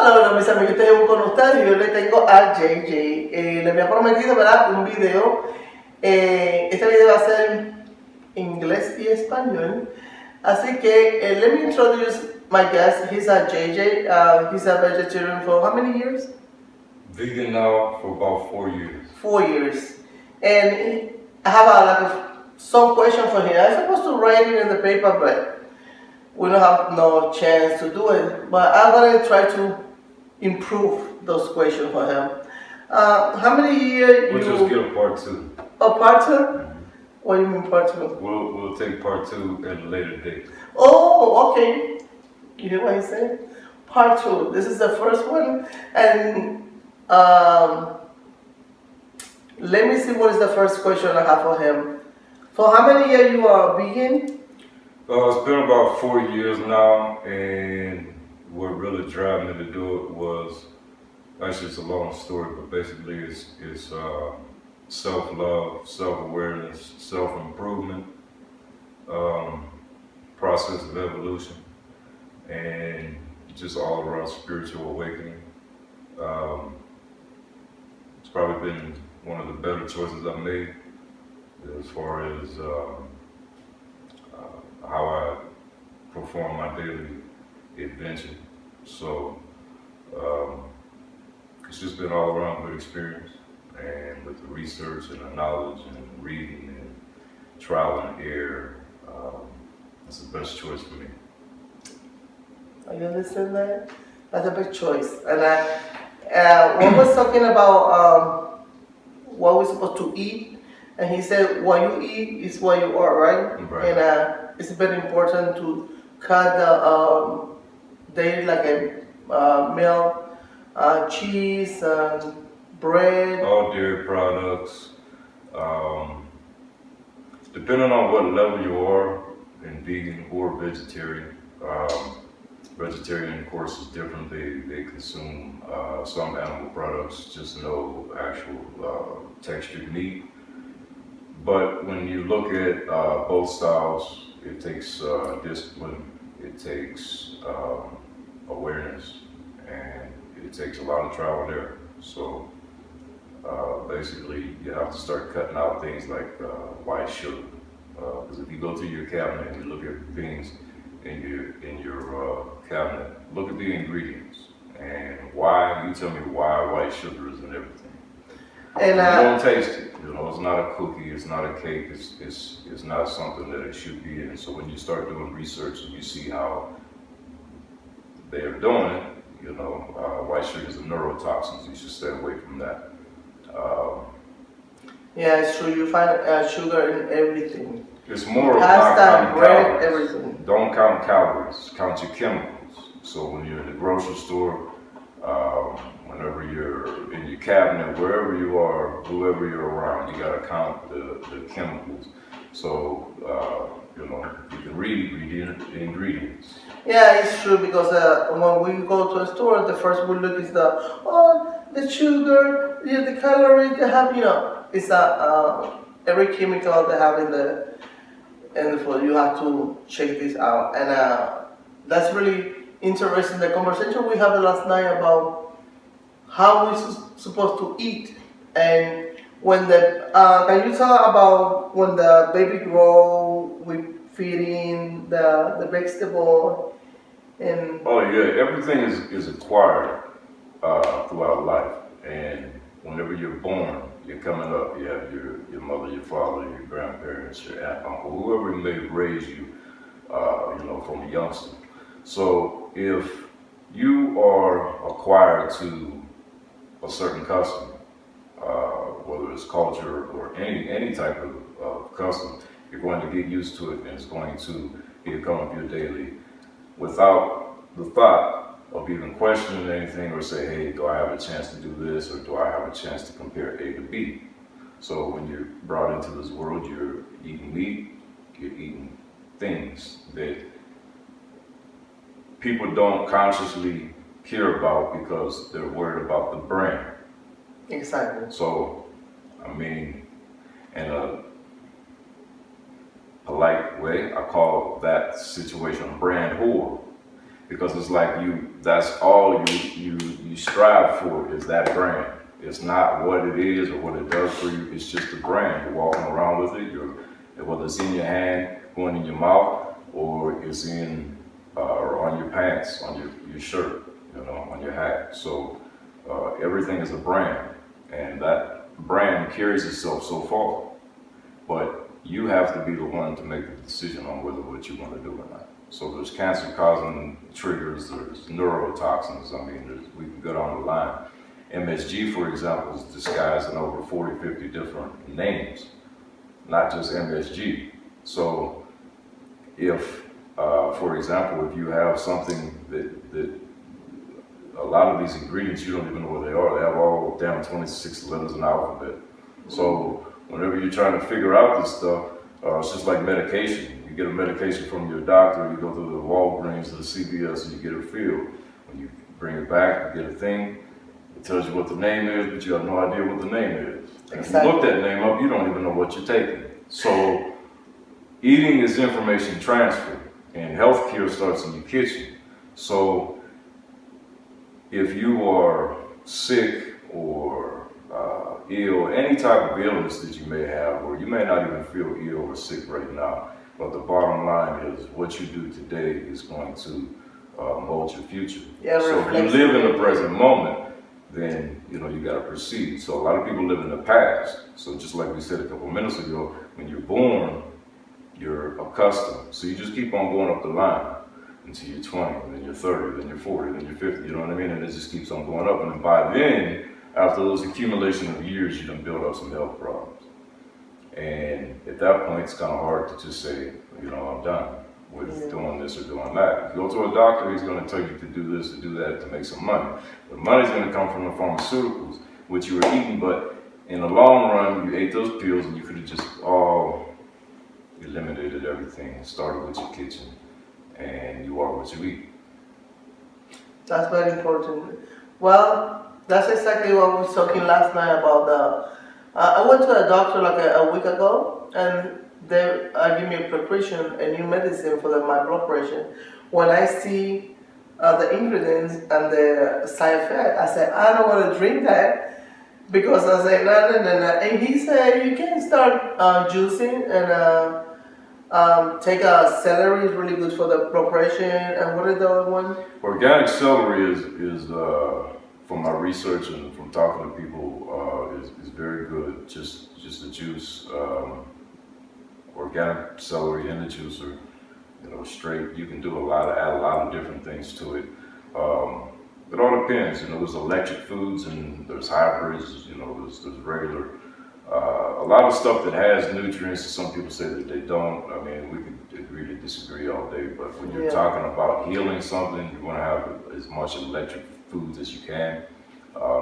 Hola, mis amigos, estoy con ustedes y yo le tengo a JJ. Le había prometido, ¿verdad?, un video. Este video va a ser en inglés y español. Así que, let me introduce my guest. He's a JJ. He's a vegetarian for how many years? Vegan now for about 4 years. 4 years. And I have some question for him. I'm supposed to write it in the paper, but we don't have no chance to do it. But I'm gonna try to improve those questions for him. How many years? We'll just get a part 2. Oh, part 2? What do you mean part 2? We'll take part 2 at a later date. Oh, okay. You hear what he said? Part 2. This is the first one, and let me see what is the first question I have for him. For how many years you are vegan? It's been about 4 years now, and what really drove me to do it was, actually it's a long story, but basically it's self-love, self-awareness, self-improvement, process of evolution, and just all around spiritual awakening. It's probably been one of the better choices I've made as far as how I perform my daily adventure. So it's just been all around good experience, and with the research and the knowledge and reading and trial and error, it's the best choice for me. Are you understand that? That's a big choice. And one was talking about what we're supposed to eat, and he said what you eat is what you are, right? Right. And it's very important to cut the daily, like a milk, cheese, bread. All dairy products. Depending on what level you are in vegan or vegetarian. Vegetarian, of course, is different. They consume some animal products, just no actual textured meat. But when you look at both styles, it takes discipline, it takes awareness, and it takes a lot of trial and error. So basically, you have to start cutting out things like white sugar. Because if you go through your cabinet and you look at things in your cabinet, look at the ingredients and why. You tell me why white sugar is in everything. And you don't taste it. You know, it's not a cookie, it's not a cake, it's not something that it should be in. So when you start doing research and you see how they are doing it, you know, white sugar is a neurotoxin, so you should stay away from that. Yeah, it's true. You find sugar in everything. It's more pasta, about bread, calories. everything. Don't count calories, count your chemicals. So when you're in the grocery store, whenever you're in your cabinet, wherever you are, whoever you're around, you gotta count the chemicals. So, you know, you can read the ingredients. Yeah, it's true, because when we go to a store, the first we look is the sugar, the calories they have, you know, it's every chemical they have in the food. You have to check this out, and that's really interesting. The conversation we had last night about how we're supposed to eat, and when can you tell about when the baby grow, we feeding the vegetable, and oh yeah, everything is acquired throughout life, and whenever you're born, you're coming up, you have your mother, your father, your grandparents, your aunt, uncle, whoever may have raised you, you know, from a youngster. So if you are acquired to a certain custom, whether it's culture or any type of custom, you're going to get used to it, and it's going to become your daily, without the thought of even questioning anything or say, hey, do I have a chance to do this, or do I have a chance to compare A to B? So when you're brought into this world, you're eating meat, you're eating things that people don't consciously care about because they're worried about the brand. exactly. So, I mean, in a polite way, I call that situation brand whore. because it's like that's all you strive for is that brand. It's not what it is or what it does for you. It's just a brand. You're walking around with it. Whether it's in your hand, going in your mouth, or it's in or on your pants, on your shirt, on your hat. So everything is a brand, and that brand carries itself so far. But you have to be the one to make the decision on whether what you want to do or not. So there's cancer-causing triggers, there's neurotoxins. I mean, we can go down the line. MSG, for example, is disguised in over 40, 50 different names, not just MSG. So if, for example, if you have something that a lot of these ingredients, you don't even know what they are. They have all damn 26 letters in the alphabet. So whenever you're trying to figure out this stuff, it's just like medication. You get a medication from your doctor, you go through the Walgreens or the CVS, and you get it filled. When you bring it back, you get a thing. It tells you what the name is, but you have no idea what the name is. And if you look that name up, you don't even know what you're taking. So eating is information transfer, and healthcare starts in your kitchen. So if you are sick or ill, any type of illness that you may have, or you may not even feel ill or sick right now, but the bottom line is what you do today is going to mold your future. Yeah, so if you live in the present moment, then you got to proceed. So a lot of people live in the past. So just like we said a couple minutes ago, when you're born, you're accustomed. So you just keep on going up the line until you're 20, then you're 30, then you're 40, then you're 50, you know what I mean? And it just keeps on going up. And then by then, after those accumulation of years, you done build up some health problems. And at that point, it's kind of hard to just say, I'm done with doing this or doing that. If you go to a doctor, he's going to tell you to do this, to do that, to make some money. The money's going to come from the pharmaceuticals, which you were eating, but in the long run, you ate those pills and you could have just all eliminated everything and started with your kitchen, and you are what you eat. That's very important. Well, that's exactly what we were talking last night about. I went to a doctor like a week ago, and they give me a prescription, a new medicine for my blood pressure. When I see the ingredients and the side effect, I said, I don't want to drink that, because I said, no. And he said, you can start juicing and take a celery, is really good for the blood pressure. And what is the other one? Organic celery is from my research and from talking to people, is very good. Just the juice, organic celery in the juicer, straight. You can do add a lot of different things to it. It all depends. There's electric foods and there's hybrids. There's regular. A lot of stuff that has nutrients. Some people say that they don't. I mean, we could agree to disagree all day. But when you're talking about healing something, you want to have as much electric foods as you can.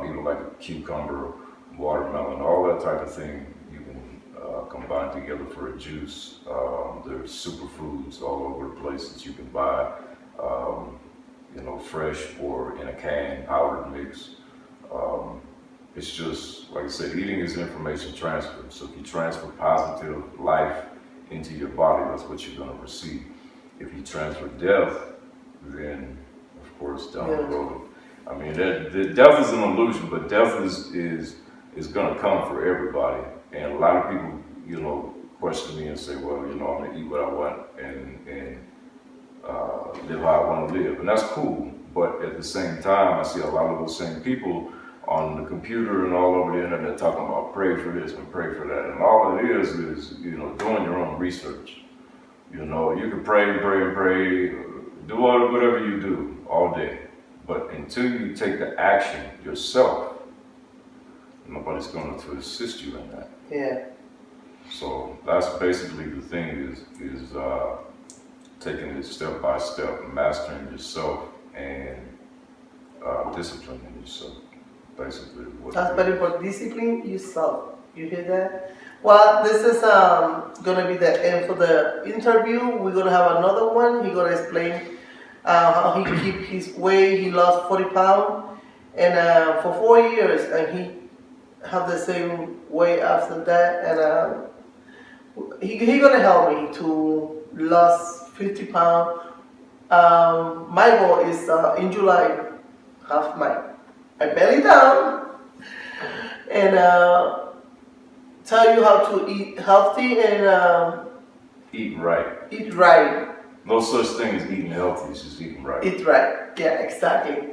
Even like a cucumber, watermelon, all that type of thing. You can combine together for a juice. There's superfoods all over the place that you can buy. Fresh or in a can, powdered mix. It's just, like I said, eating is information transfer. So if you transfer positive life into your body, that's what you're going to receive. If you transfer death, then, of course, down the road. I mean, death is an illusion, but death is going to come for everybody. And a lot of people, question me and say, well, I'm going to eat what I want and live how I want to live. And that's cool. But at the same time, I see a lot of those same people on the computer and all over the internet talking about pray for this and pray for that. And all it is doing your own research. You can pray and pray and pray, do whatever you do all day. But until you take the action yourself, nobody's going to assist you in that. Yeah. So that's basically the thing is taking it step by step, mastering yourself and disciplining yourself. Basically, that's very important. Discipline yourself. You hear that? Well, this is gonna be the end for the interview. We're gonna have another one. He's gonna explain how he keep his weight. He lost 40 pounds, and for 4 years, and he have the same weight after that. And he gonna help me to lose 50 pounds My goal is in July, have my belly down and tell you how to eat healthy and Eat right. eat right. No such thing as eating healthy, it's just eating right. Eat right. Yeah, exactly.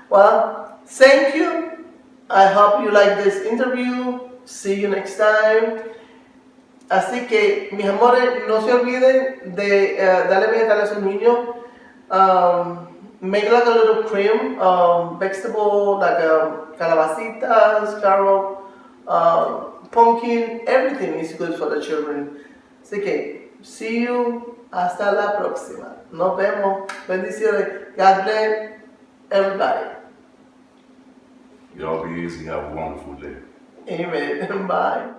Well, thank you. I hope you like this interview. See you next time. Así que, mis amores, no se olviden de darle vegetales a sus niños. Make like a little cream, vegetable, like calabacitas, carrot, pumpkin, everything is good for the children. Así que, see you. Hasta la próxima. Nos vemos. Bendiciones. God bless everybody. Y'all be easy. Have a wonderful day. Amen. Bye.